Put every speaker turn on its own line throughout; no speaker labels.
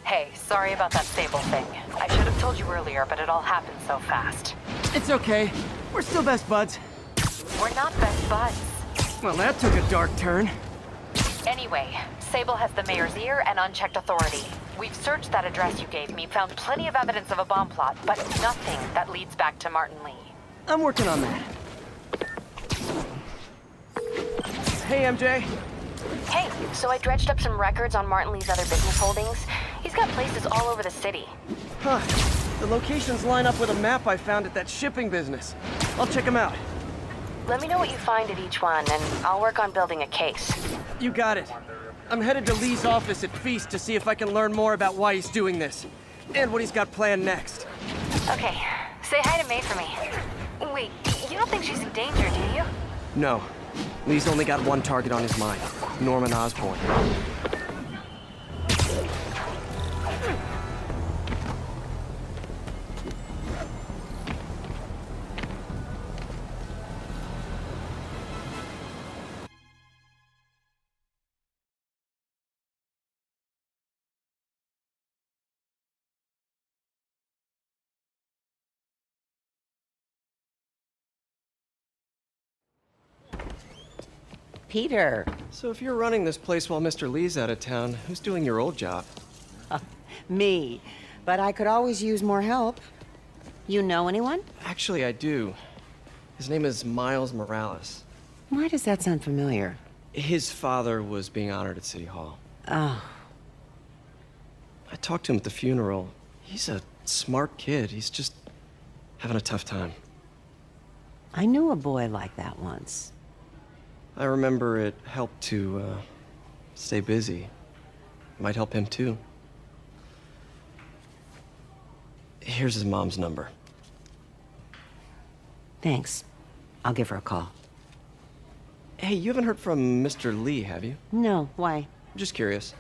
Hey, sorry about that Sable thing. I should have told you earlier, but it all happened so fast.
It's okay. We're still best buds.
We're not best buds.
Well, that took a dark turn.
Anyway, Sable has the mayor's ear and unchecked authority. We've searched that address you gave me, found plenty of evidence of a bomb plot, but nothing that leads back to Martin Lee.
I'm working on that. Hey, MJ.
Hey, so I dredged up some records on Martin Lee's other business holdings. He's got places all over the city.
Huh. The locations line up with a map I found at that shipping business. I'll check them out.
Let me know what you find at each one, and I'll work on building a case.
You got it. I'm headed to Lee's office at Feast to see if I can learn more about why he's doing this. And what he's got planned next.
Okay. Say hi to May for me. Wait, you don't think she's in danger, do you?
No. Lee's only got one target on his mind. Norman Osborn.
Peter.
So if you're running this place while Mr. Lee's out of town, who's doing your old job?
Me. But I could always use more help. You know anyone?
Actually, I do. His name is Miles Morales.
Why does that sound familiar?
His father was being honored at City Hall.
Oh.
I talked to him at the funeral. He's a smart kid. He's just having a tough time.
I knew a boy like that once.
I remember it helped to, stay busy. Might help him, too. Here's his mom's number.
Thanks. I'll give her a call.
Hey, you haven't heard from Mr. Lee, have you?
No, why?
Just curious.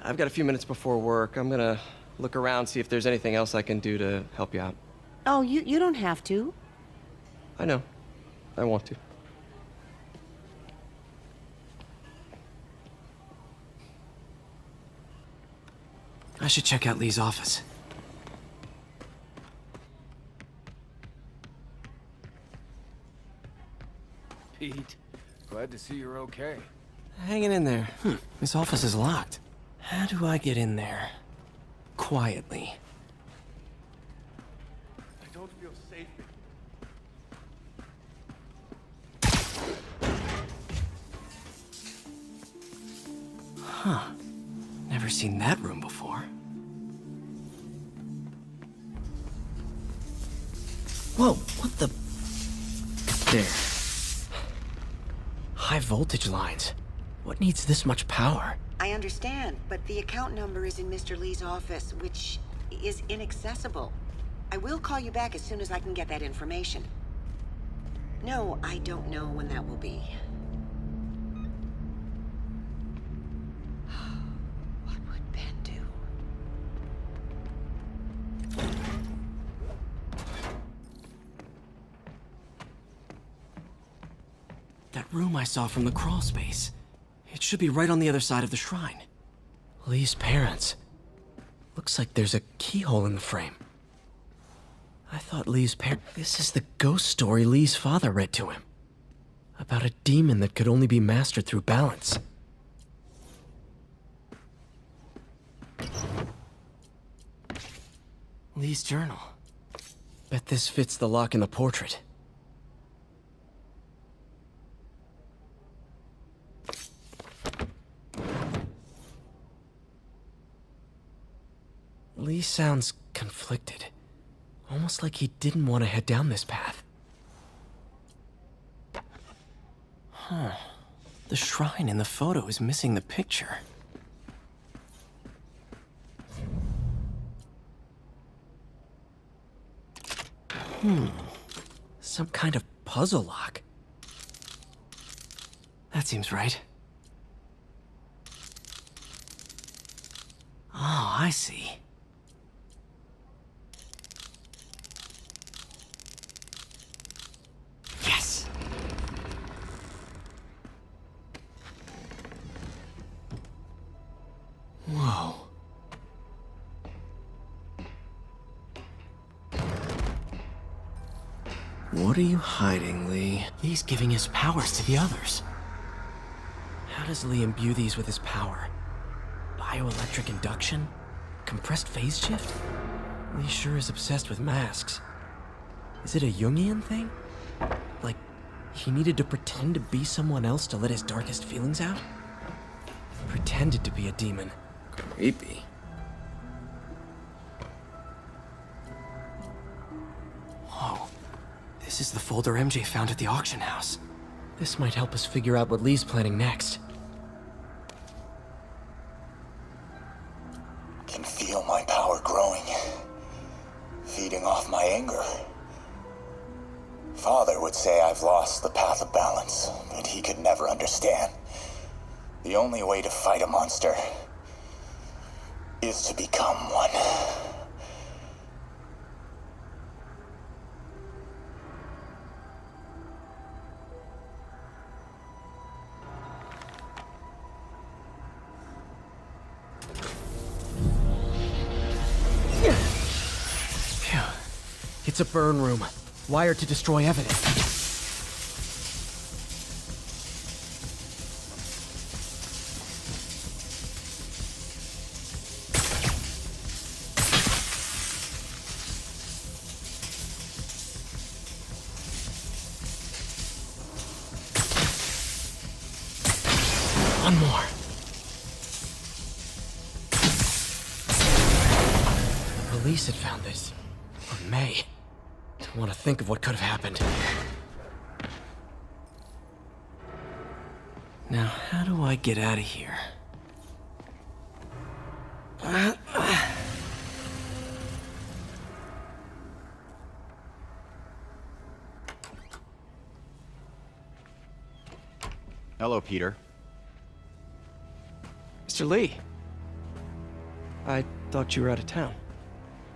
I've got a few minutes before work. I'm gonna look around, see if there's anything else I can do to help you out.
Oh, you don't have to.
I know. I want to. I should check out Lee's office.
Pete, glad to see you're okay.
Hanging in there. His office is locked. How do I get in there? Quietly.
I don't feel safe.
Huh. Never seen that room before. Whoa, what the... There. High voltage lines. What needs this much power?
I understand, but the account number is in Mr. Lee's office, which is inaccessible. I will call you back as soon as I can get that information. No, I don't know when that will be. What would Ben do?
That room I saw from the crawl space. It should be right on the other side of the shrine. Lee's parents. Looks like there's a keyhole in the frame. I thought Lee's This is the ghost story Lee's father read to him. About a demon that could only be mastered through balance. Lee's journal. Bet this fits the lock in the portrait. Lee sounds conflicted. Almost like he didn't want to head down this path. Huh. The shrine in the photo is missing the picture. Some kind of puzzle lock. That seems right. Oh, I see. Yes! Whoa. What are you hiding, Lee? He's giving his powers to the others. How does Lee imbue these with his power? Bioelectric induction? Compressed phase shift? Lee sure is obsessed with masks. Is it a Jungian thing? Like, he needed to pretend to be someone else to let his darkest feelings out? Pretended to be a demon. Creepy. Whoa. This is the folder MJ found at the auction house. This might help us figure out what Lee's planning next.
Can feel my power growing, feeding off my anger. Father would say I've lost the path of balance, but he could never understand. The only way to fight a monster is to become one.
Phew. It's a burn room, wired to destroy evidence. One more. The police had found this. Or may. Don't want to think of what could have happened. Now, how do I get out of here?
Hello, Peter.
Mr. Lee. I thought you were out of town.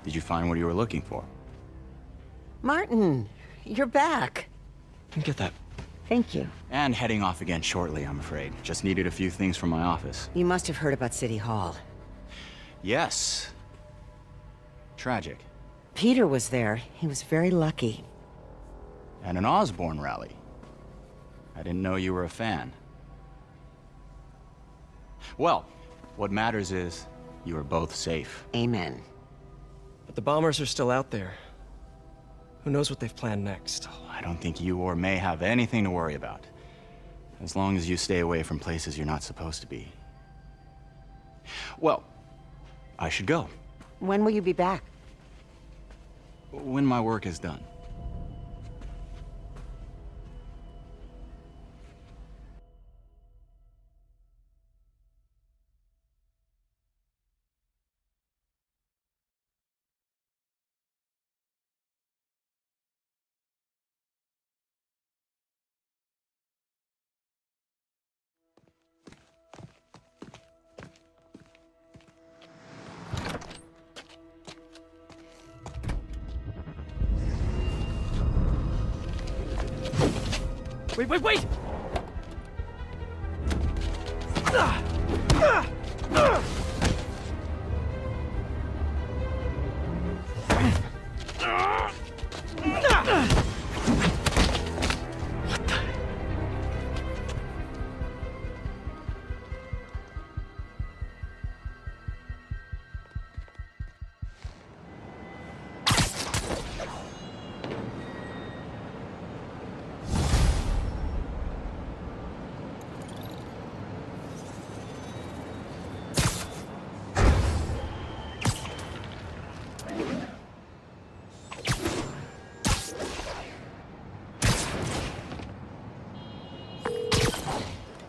Did you find what you were looking for?
Martin, you're back.
Didn't get that.
Thank you.
And heading off again shortly, I'm afraid. Just needed a few things from my office.
You must have heard about City Hall.
Yes. Tragic.
Peter was there. He was very lucky.
And an Osborn rally. I didn't know you were a fan. Well, what matters is you are both safe.
Amen.
But the bombers are still out there. Who knows what they've planned next?
I don't think you or May have anything to worry about. As long as you stay away from places you're not supposed to be. Well, I should go.
When will you be back?
When my work is done.
Wait!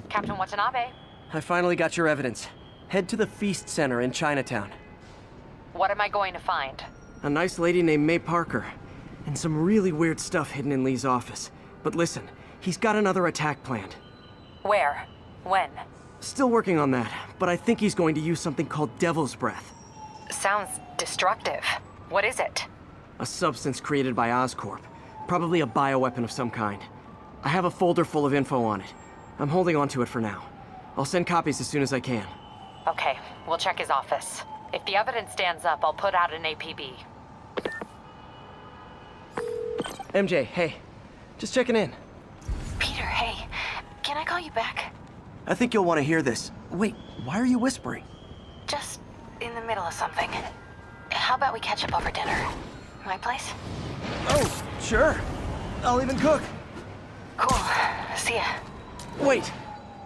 Captain Watanabe,
I finally got your evidence. Head to the Feast Center in Chinatown.
what am I going to find?
A nice lady named May Parker. And some really weird stuff hidden in Lee's office. But listen, he's got another attack planned.
Where? When?
Still working on that, but I think he's going to use something called Devil's Breath.
Sounds destructive. What is it?
A substance created by Oscorp. Probably a bioweapon of some kind. I have a folder full of info on it. I'm holding on to it for now. I'll send copies as soon as I can.
Okay, we'll check his office. If the evidence stands up, I'll put out an APB.
MJ, hey. Just checking in.
Peter, hey. Can I call you back?
I think you'll want to hear this. Wait, why are you whispering?
Just in the middle of something. How about we catch up over dinner? My place?
Oh, sure. I'll even cook.
Cool. See ya.
Wait,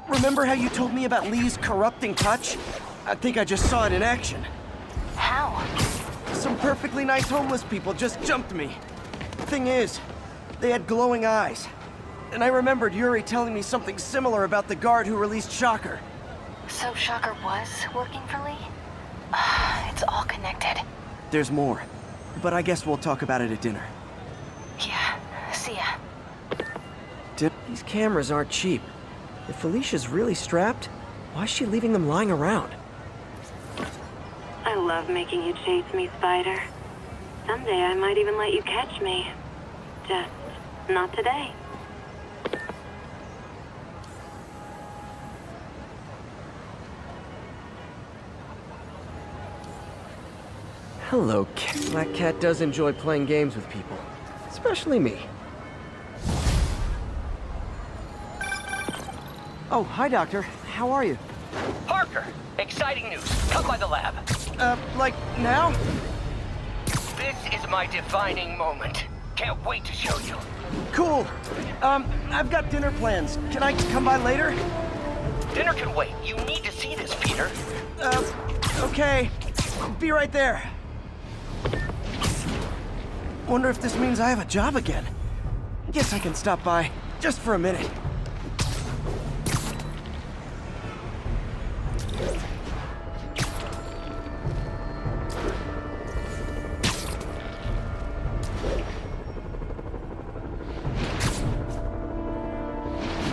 remember how you told me about Lee's corrupting touch? I think I just saw it in action.
How?
Some perfectly nice homeless people just jumped me. Thing is, they had glowing eyes. And I remembered Yuri telling me something similar about the guard who released Shocker.
So Shocker was working for Lee? It's all connected.
There's more, but I guess we'll talk about it at dinner.
Yeah, see ya.
These cameras aren't cheap. If Felicia's really strapped, why is she leaving them lying around?
I love making you chase me, Spider. Someday I might even let you catch me. Just not today.
Hello, Cat. Black Cat does enjoy playing games with people. Especially me. Oh, hi, Doctor. How are you?
Parker, exciting news. Come by the lab.
Like, now?
This is my defining moment. Can't wait to show you.
Cool. I've got dinner plans. Can I come by later?
Dinner can wait. You need to see this, Peter.
Okay. Be right there. Wonder if this means I have a job again. Guess I can stop by, just for a minute.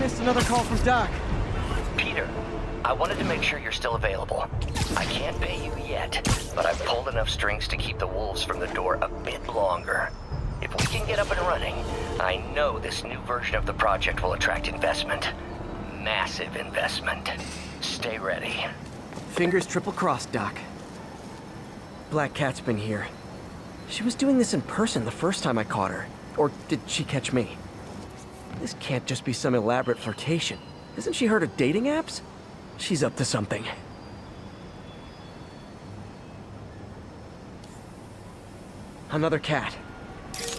Missed another call from Doc.
Peter, I wanted to make sure you're still available. I can't pay you yet, but I've pulled enough strings to keep the wolves from the door a bit longer. If we can get up and running, I know this new version of the project will attract investment. Massive investment. Stay ready.
Fingers triple crossed, Doc. Black Cat's been here. She was doing this in person the first time I caught her. Or did she catch me? This can't just be some elaborate flirtation. Hasn't she heard of dating apps? She's up to something. Another cat.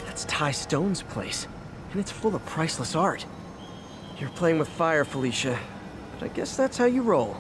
That's Ty Stone's place, and it's full of priceless art. You're playing with fire, Felicia, but I guess that's how you roll.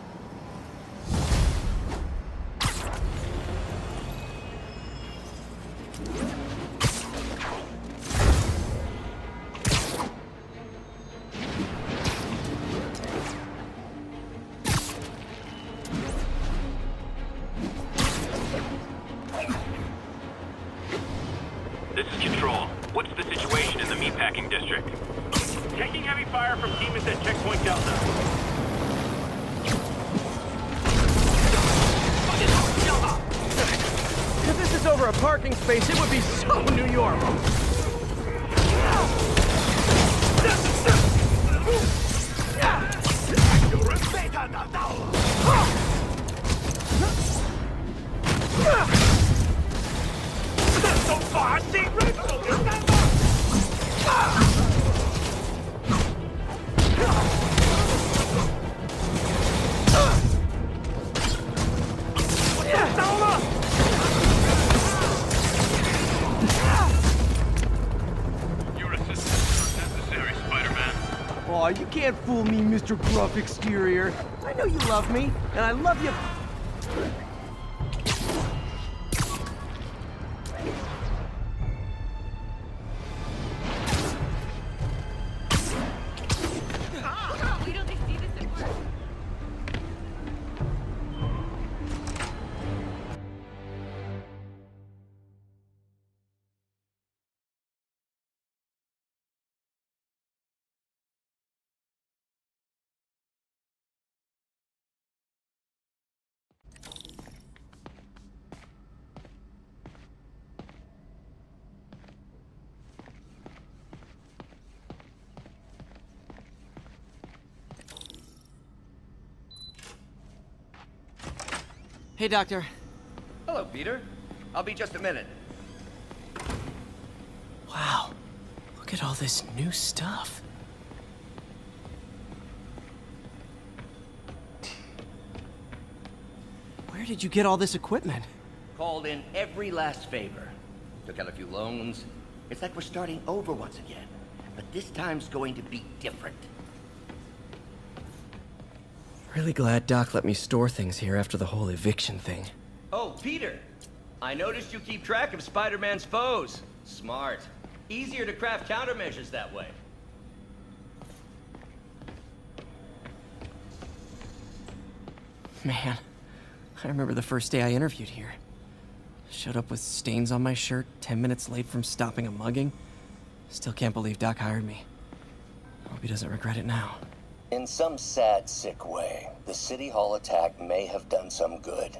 This is Control. What's the situation in the meatpacking district? Taking heavy fire from demons at Checkpoint Delta.
If this is over a parking space, it would be so New York.
Your assistance is necessary, Spider-Man.
Aw, you can't fool me, Mr. Gruff Exterior. I know you love me, and I love you. Hey, Doctor.
Hello, Peter. I'll be just a minute.
Wow. Look Look at all this new stuff. Where did you get all this equipment?
Called in every last favor. Took out a few loans. It's like we're starting over once again. But this time's going to be different.
Really glad Doc let me store things here after the whole eviction thing.
Oh, Peter! I noticed you keep track of Spider-Man's foes. Smart. Easier to craft countermeasures that way.
Man, I remember the first day I interviewed here. Showed up with stains on my shirt, 10 minutes late from stopping a mugging. Still can't believe Doc hired me. Hope he doesn't regret it now.
In some sad, sick way, the City Hall attack may have done some good.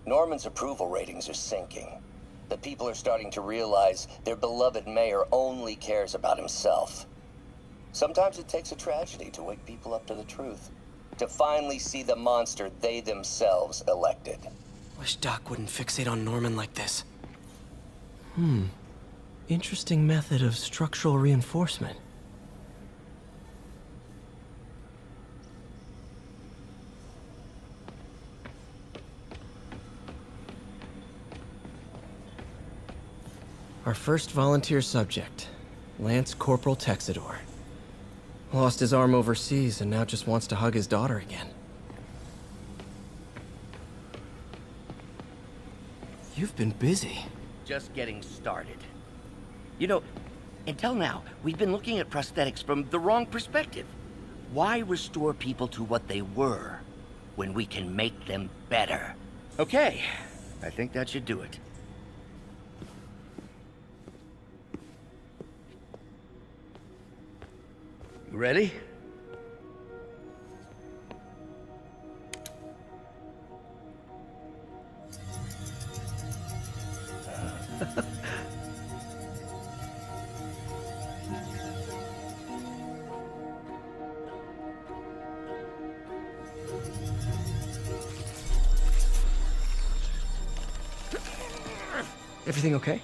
Norman's approval ratings are sinking. The people are starting to realize their beloved mayor only cares about himself. Sometimes it takes a tragedy to wake people up to the truth. To finally see the monster they themselves elected.
Wish Doc wouldn't fixate on Norman like this. Interesting method of structural reinforcement. Our first volunteer subject, Lance Corporal Texidor. Lost his arm overseas and now just wants to hug his daughter again. You've been busy.
Just getting started. You know, until now, we've been looking at prosthetics from the wrong perspective. Why restore people to what they were when we can make them better? Okay, I think that should do it. You ready?
Everything okay?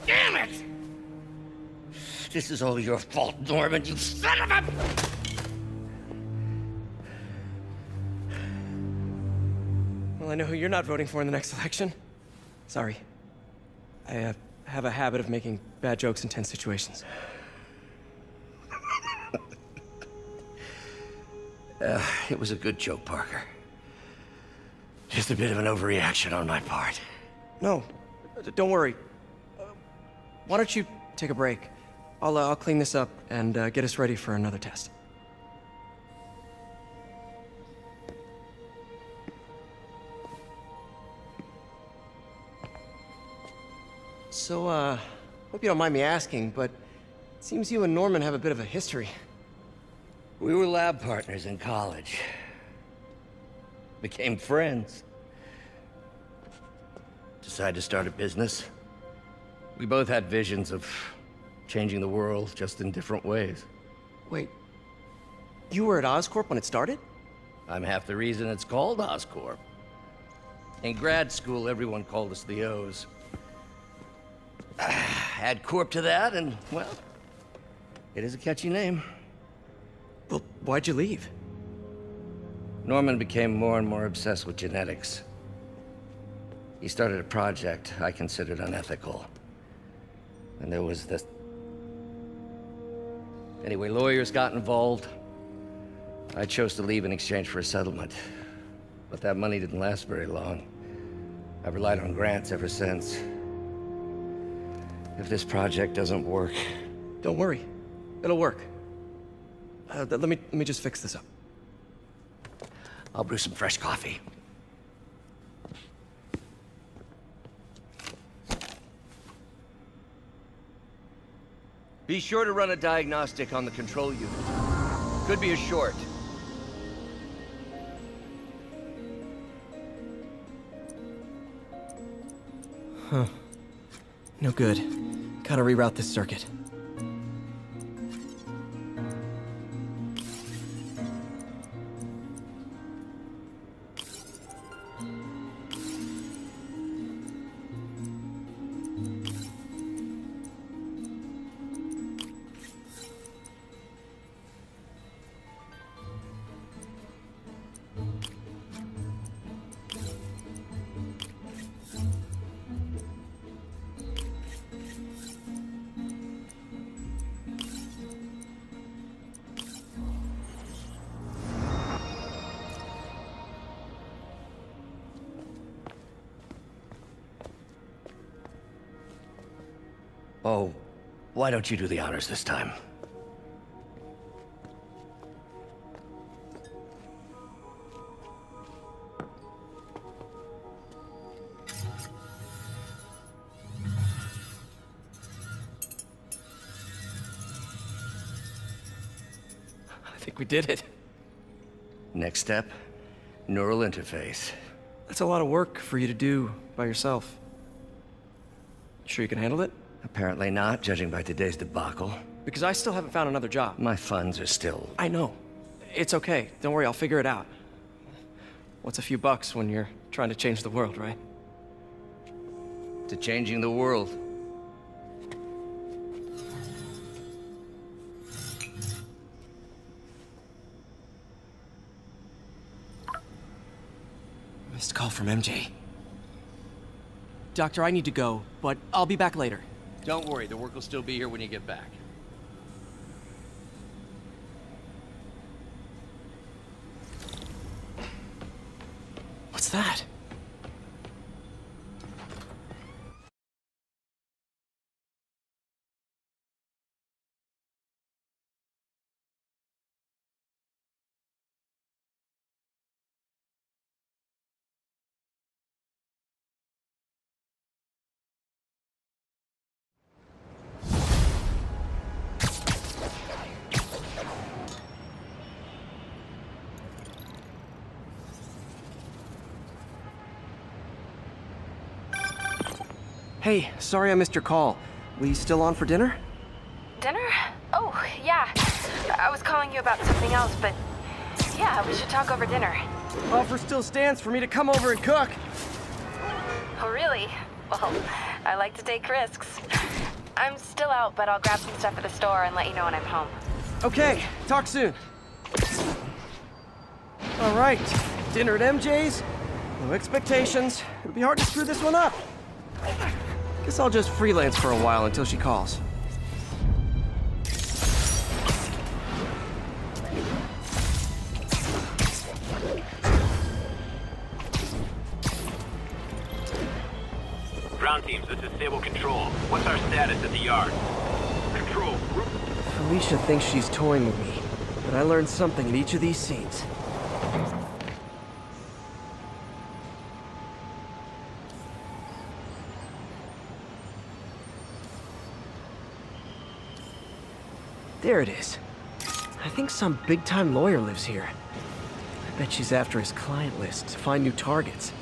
Damn it! This is all your fault, Norman, you son of a...
Well, I know who you're not voting for in the next election. Sorry. I have a habit of making bad jokes in tense situations.
It was a good joke, Parker. Just a bit of an overreaction on my part.
No, don't worry. Why don't you take a break? I'll clean this up and get us ready for another test. So, hope you don't mind me asking, but it seems you and Norman have a bit of a history.
We were lab partners in college. Became friends. Decided to start a business. We both had visions of changing the world, just in different ways.
Wait, you were at Oscorp when it started?
I'm half the reason it's called Oscorp. In grad school, everyone called us the O's. Add Corp to that, and, well, it is a catchy name.
Well, why'd you leave?
Norman became more and more obsessed with genetics. He started a project I considered unethical. And there was this... Anyway, lawyers got involved. I chose to leave in exchange for a settlement. But that money didn't last very long. I've relied on grants ever since. If this project doesn't work...
Don't worry. It'll work. Let me just fix this up.
I'll brew some fresh coffee. Be sure to run a diagnostic on the control unit. Could be a short.
Huh. No good. Gotta reroute this circuit.
Oh, why don't you do the honors this time?
I think we did it.
Next step, neural interface.
That's a lot of work for you to do by yourself. Sure you can handle it?
Apparently not, judging by today's debacle.
Because I still haven't found another job.
My funds are still...
I know. It's okay. Don't worry, I'll figure it out. What's a few bucks when you're trying to change the world, right?
to changing the world.
Missed call from MJ. Doctor, I need to go, but I'll be back later.
Don't worry, the work will still be here when you get back.
What's that? Hey, sorry I missed your call. We still on for dinner?
Dinner? Oh, yeah. I was calling you about something else, but yeah, we should talk over dinner.
Offer still stands for me to come over and cook.
Oh, really? Well, I like to take risks. I'm still out, but I'll grab some stuff at the store and let you know when I'm home.
Okay, talk soon. All right, dinner at MJ's. No expectations. It'll be hard to screw this one up. Guess I'll just freelance for a while until she calls.
Ground teams, this is Sable Control. What's our status at the yard? Control, group...
Felicia thinks she's toying with me, but I learned something in each of these scenes. There it is. I think some big-time lawyer lives here. I bet she's after his client list to find new targets.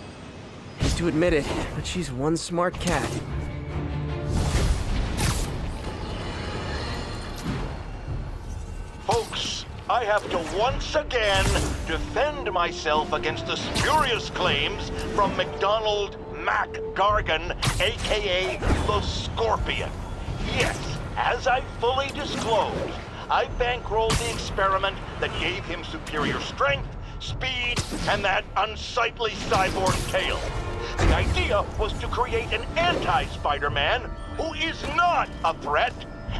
Hate to admit it, but she's one smart cat.
Folks, I have to once again defend myself against the spurious claims from McDonald Mac Gargan, aka the Scorpion. Yes, as I fully disclosed, I bankrolled the experiment that gave him superior strength, speed, and that unsightly cyborg tail. The idea was to create an anti-Spider-Man who is not a threat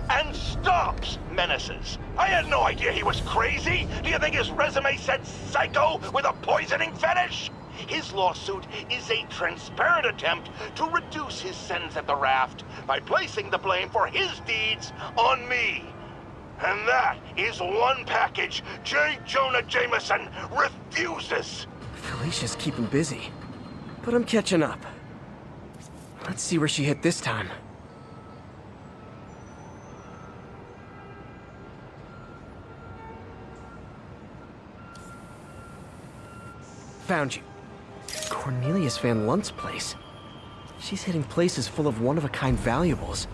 and stops menaces. I had no idea he was crazy. Do you think his resume said psycho with a poisoning fetish? His lawsuit is a transparent attempt to reduce his sentence at the raft by placing the blame for his deeds on me. And that is one package J. Jonah Jameson refuses.
Felicia's keeping busy, but I'm catching up. Let's see where she hit this time. Found you. Cornelius Van Lunt's place. She's hitting places full of one-of-a-kind valuables.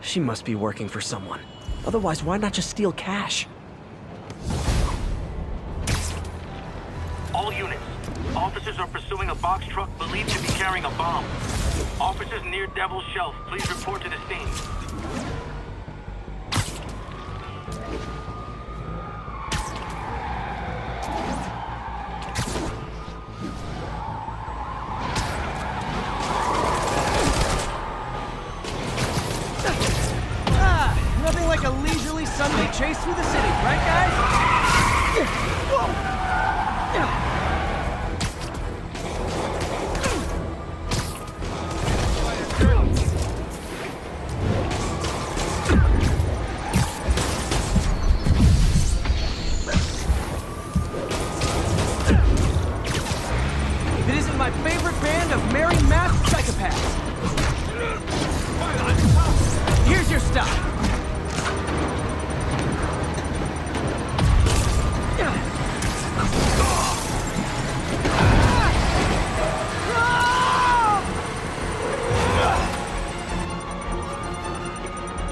She must be working for someone. Otherwise, why not just steal cash?
All units. Officers are pursuing a box truck believed to be carrying a bomb. Officers near Devil's Shelf, please report to the scene.
Nothing like a leisurely Sunday chase through the city, right guys?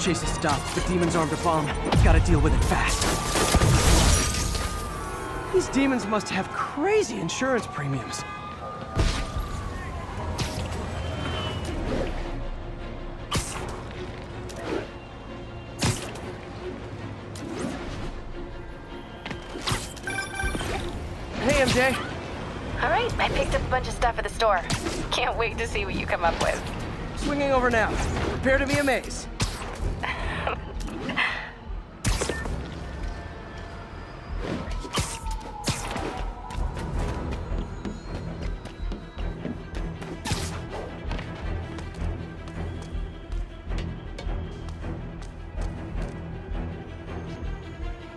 chase has stopped. The demon's armed a bomb. Gotta deal with it fast. These demons must have crazy insurance premiums. Hey, MJ.
All right, I picked up a bunch of stuff at the store. Can't wait to see what you come up with.
Swinging over now. Prepare to be amazed.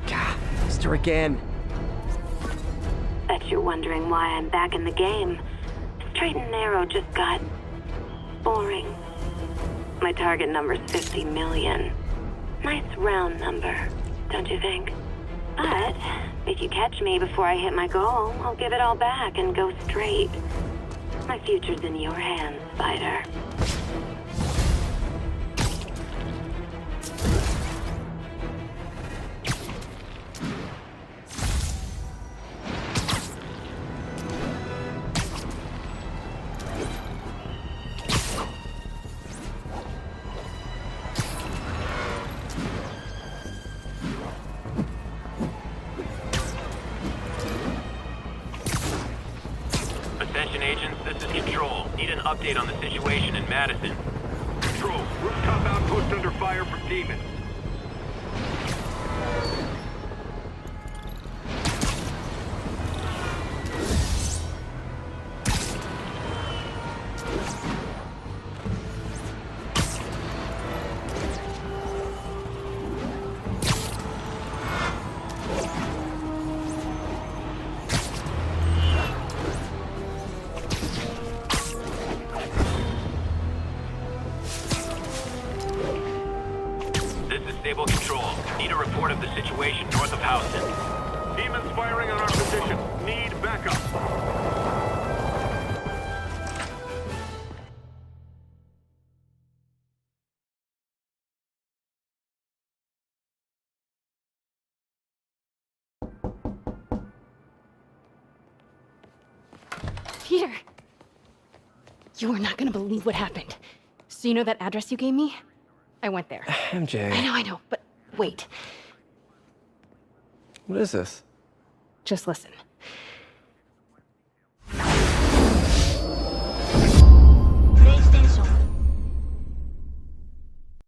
Gah, missed her again.
Bet you're wondering why I'm back in the game. Straight and narrow just got boring. My target number's 50 million. Nice round number, don't you think? But if you catch me before I hit my goal, I'll give it all back and go straight. My future's in your hands, Spider.
Attention agents, this is Control. Need an update on the situation in Madison. Control, rooftop outpost under fire from demons. Stable Control. Need a report of the situation north of Houston. Demons firing on our position. Need backup.
Peter! You are not gonna believe what happened. So you know that address you gave me? I went there.
MJ.
I know, but wait.
What is this?
Just listen.